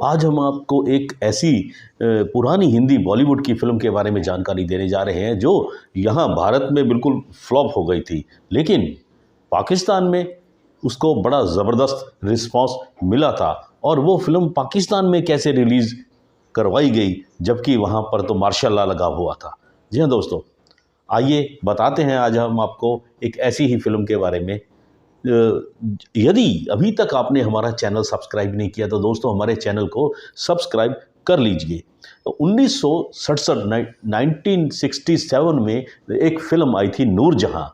आज हम आपको एक ऐसी पुरानी हिंदी बॉलीवुड की फ़िल्म के बारे में जानकारी देने जा रहे हैं जो यहाँ भारत में बिल्कुल फ्लॉप हो गई थी, लेकिन पाकिस्तान में उसको बड़ा ज़बरदस्त रिस्पॉन्स मिला था। और वो फ़िल्म पाकिस्तान में कैसे रिलीज़ करवाई गई जबकि वहाँ पर तो मार्शल लॉ लगा हुआ था। जी हाँ दोस्तों, आइए बताते हैं आज हम आपको एक ऐसी ही फ़िल्म के बारे में। यदि अभी तक आपने हमारा चैनल सब्सक्राइब नहीं किया तो दोस्तों हमारे चैनल को सब्सक्राइब कर लीजिए। 1967 1967 में एक फ़िल्म आई थी नूरजहां।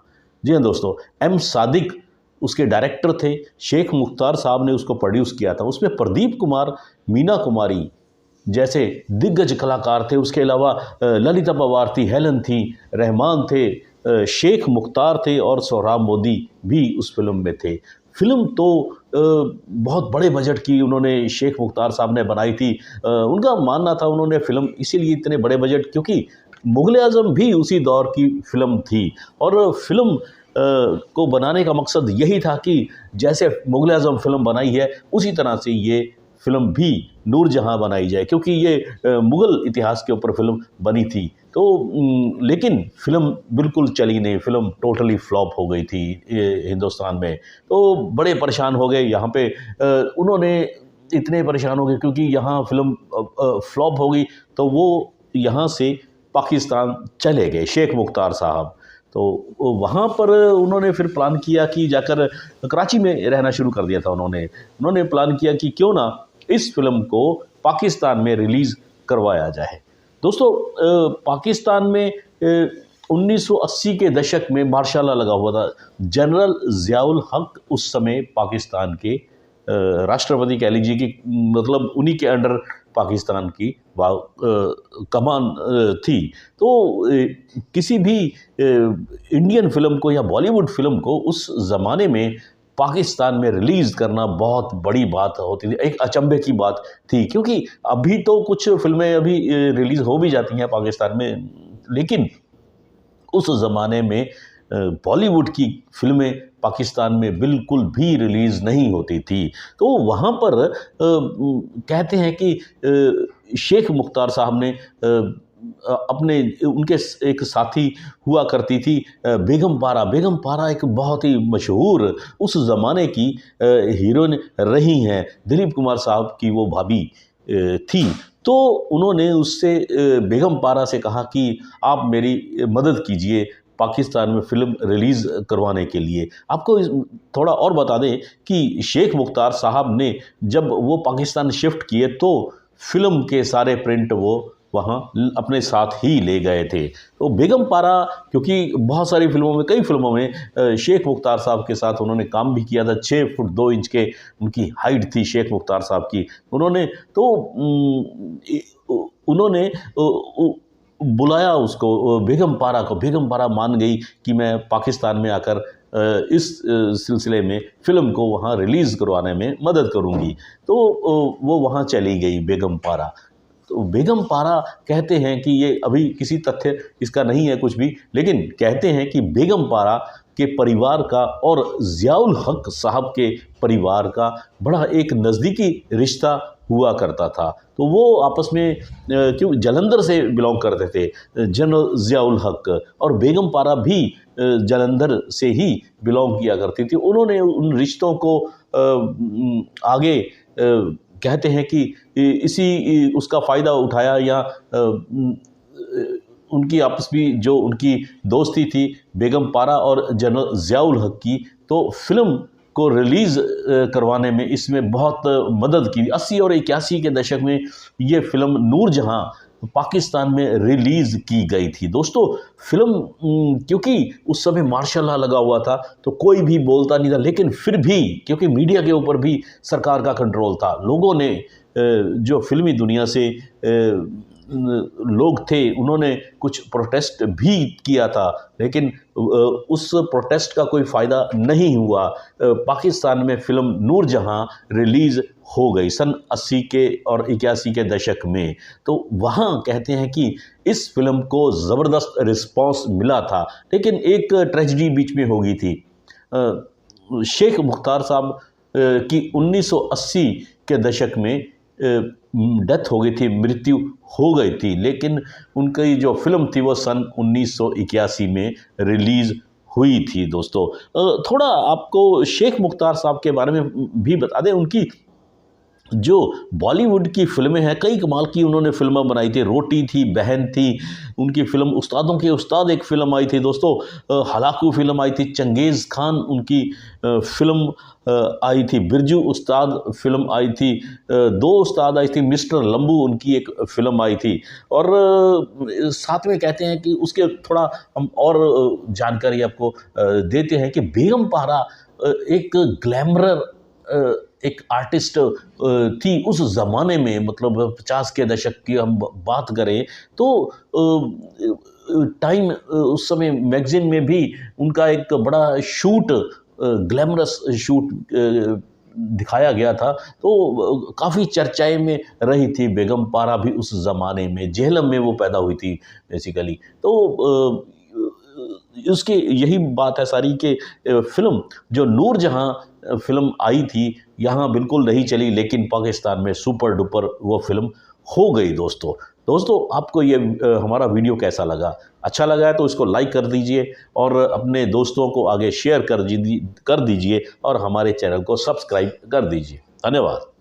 जी हाँ दोस्तों, एम सादिक उसके डायरेक्टर थे, शेख मुख्तार साहब ने उसको प्रोड्यूस किया था। उसमें प्रदीप कुमार, मीना कुमारी जैसे दिग्गज कलाकार थे। उसके अलावा ललिता पवार थी, हेलन थी, रहमान थे, शेख मुख्तार थे और सोहराब मोदी भी उस फिल्म में थे। फिल्म तो बहुत बड़े बजट की उन्होंने शेख मुख्तार साहब ने बनाई थी। उनका मानना था उन्होंने फिल्म इसीलिए इतने बड़े बजट क्योंकि मुग़ल आज़म भी उसी दौर की फिल्म थी और फिल्म को बनाने का मकसद यही था कि जैसे मुग़ल आज़म फिल्म बनाई है उसी तरह से ये फिल्म भी नूरजहां बनाई जाए, क्योंकि ये मुग़ल इतिहास के ऊपर फिल्म बनी थी। तो लेकिन फिल्म बिल्कुल चली नहीं, फिल्म टोटली फ्लॉप हो गई थी हिंदुस्तान में। तो बड़े परेशान हो गए यहाँ पे। उन्होंने इतने परेशान हो गए क्योंकि यहाँ फिल्म फ्लॉप हो गई, तो वो यहाँ से पाकिस्तान चले गए शेख मुख्तार साहब। तो वहाँ पर उन्होंने फिर प्लान किया कि जाकर कराची में रहना शुरू कर दिया था। उन्होंने प्लान किया कि क्यों ना इस फिल्म को पाकिस्तान में रिलीज़ करवाया जाए। दोस्तों पाकिस्तान में 1980 के दशक में मार्शल लॉ लगा हुआ था। जनरल ज़ियाउल हक उस समय पाकिस्तान के राष्ट्रपति कह लीजिए कि मतलब उन्हीं के अंडर पाकिस्तान की कमान थी। तो किसी भी इंडियन फिल्म को या बॉलीवुड फिल्म को उस ज़माने में पाकिस्तान में रिलीज़ करना बहुत बड़ी बात होती थी, एक अचंभे की बात थी। क्योंकि अभी तो कुछ फिल्में अभी रिलीज़ हो भी जाती हैं पाकिस्तान में, लेकिन उस ज़माने में बॉलीवुड की फिल्में पाकिस्तान में बिल्कुल भी रिलीज़ नहीं होती थी। तो वहाँ पर कहते हैं कि शेख मुख्तार साहब ने अपने उनके एक साथी हुआ करती थी बेगम पारा एक बहुत ही मशहूर उस ज़माने की हीरोइन रही हैं। दिलीप कुमार साहब की वो भाभी थी। तो उन्होंने उससे बेगम पारा से कहा कि आप मेरी मदद कीजिए पाकिस्तान में फ़िल्म रिलीज़ करवाने के लिए। आपको थोड़ा और बता दें कि शेख मुख्तार साहब ने जब वो पाकिस्तान शिफ्ट किए तो फिल्म के सारे प्रिंट वो वहाँ अपने साथ ही ले गए थे। तो बेगम पारा, क्योंकि बहुत सारी फिल्मों में, कई फिल्मों में शेख मुख्तार साहब के साथ उन्होंने काम भी किया था। 6 फुट 2 इंच के उनकी हाइट थी शेख मुख्तार साहब की। उन्होंने बुलाया उसको, बेगम पारा को। बेगम पारा मान गई कि मैं पाकिस्तान में आकर इस सिलसिले में फ़िल्म को वहाँ रिलीज़ करवाने में मदद करूँगी। तो वो वहाँ चली गई बेगम पारा। तो बेगम पारा कहते हैं कि ये अभी किसी तथ्य इसका नहीं है कुछ भी, लेकिन कहते हैं कि बेगम पारा के परिवार का और ज़ियाउल हक साहब के परिवार का बड़ा एक नज़दीकी रिश्ता हुआ करता था। तो वो आपस में क्यों जलंधर से बिलोंग करते थे, जनरल ज़ियाउल हक, और बेगम पारा भी जलंधर से ही बिलोंग किया करती थी। उन्होंने उन रिश्तों को आगे कहते हैं कि इसी उसका फ़ायदा उठाया या उनकी आपस में जो उनकी दोस्ती थी बेगम पारा और जनरल ज़ियाउल हक की, तो फिल्म को रिलीज़ करवाने में इसमें बहुत मदद की। 80 और 81 के दशक में ये फिल्म नूरजहां पाकिस्तान में रिलीज़ की गई थी। दोस्तों फिल्म क्योंकि उस समय मार्शल लॉ लगा हुआ था तो कोई भी बोलता नहीं था, लेकिन फिर भी क्योंकि मीडिया के ऊपर भी सरकार का कंट्रोल था, लोगों ने जो फिल्मी दुनिया से लोग थे उन्होंने कुछ प्रोटेस्ट भी किया था, लेकिन उस प्रोटेस्ट का कोई फ़ायदा नहीं हुआ। पाकिस्तान में फ़िल्म नूरजहां रिलीज़ हो गई सन 80 के और 81 के दशक में। तो वहाँ कहते हैं कि इस फिल्म को ज़बरदस्त रिस्पॉन्स मिला था, लेकिन एक ट्रेजेडी बीच में हो गई थी। शेख मुख्तार साहब की 1980 के दशक में डेथ हो गई थी, मृत्यु हो गई थी। लेकिन उनकी जो फिल्म थी वो सन 1981 में रिलीज़ हुई थी दोस्तों। थोड़ा आपको शेख मुख्तार साहब के बारे में भी बता दें। उनकी जो बॉलीवुड की फ़िल्में हैं, कई कमाल की उन्होंने फ़िल्में बनाई थी। रोटी थी, बहन थी, उनकी फ़िल्म उस्तादों के उस्ताद एक फ़िल्म आई थी दोस्तों, हलाकू फ़िल्म आई थी, चंगेज़ खान उनकी फ़िल्म आई थी, बिरजू उस्ताद फ़िल्म आई थी, दो उस्ताद आई थी, मिस्टर लंबू उनकी एक फ़िल्म आई थी। और साथ में कहते हैं कि उसके थोड़ा हम और जानकारी आपको देते हैं कि बेगम पारा एक ग्लैमरर एक आर्टिस्ट थी उस ज़माने में। मतलब 50 के दशक की हम बात करें तो टाइम उस समय मैगज़ीन में भी उनका एक बड़ा शूट, ग्लैमरस शूट दिखाया गया था। तो काफ़ी चर्चाएं में रही थी बेगम पारा भी उस ज़माने में। जेहलम में वो पैदा हुई थी बेसिकली। तो उसकी यही बात है सारी कि फ़िल्म जो नूरजहां फ़िल्म आई थी यहाँ बिल्कुल नहीं चली, लेकिन पाकिस्तान में सुपर डुपर वो फ़िल्म हो गई दोस्तों। दोस्तों आपको ये हमारा वीडियो कैसा लगा? अच्छा लगा है तो इसको लाइक कर दीजिए और अपने दोस्तों को आगे शेयर कर दीजिए और हमारे चैनल को सब्सक्राइब कर दीजिए। धन्यवाद।